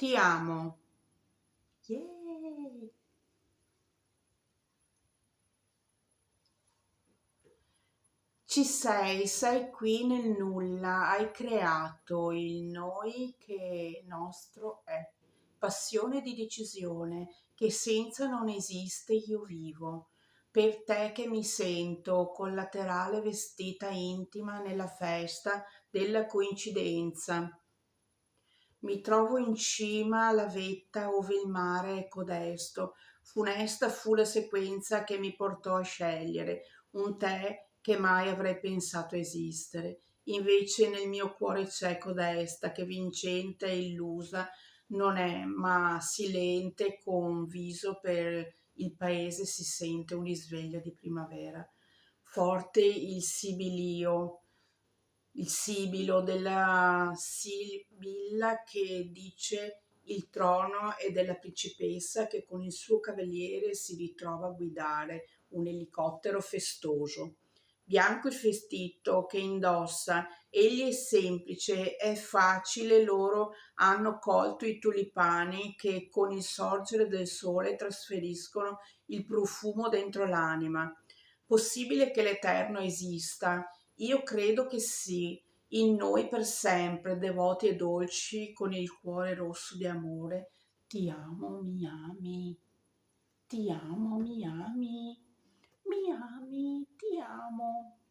ti amo. Yeah. Ci sei qui nel nulla, hai creato il noi che nostro è, passione di decisione che senza non esiste io vivo, per te che mi sento collaterale vestita intima nella festa della coincidenza. Mi trovo in cima alla vetta ove il mare è codesto, funesta fu la sequenza che mi portò a scegliere un te che mai avrei pensato esistere. Invece nel mio cuore c'è codesta che vincente e illusa non è, ma silente con viso per il paese si sente un risveglio di primavera. Forte il sibilo della sibilla che dice il trono e della principessa che con il suo cavaliere si ritrova a guidare un elicottero festoso. Bianco il vestito che indossa, egli è semplice, è facile, loro hanno colto i tulipani che con il sorgere del sole trasferiscono il profumo dentro l'anima. Possibile che l'Eterno esista? Io credo che sì, in noi per sempre, devoti e dolci, con il cuore rosso di amore. Ti amo, mi ami, ti amo, mi ami, ti amo.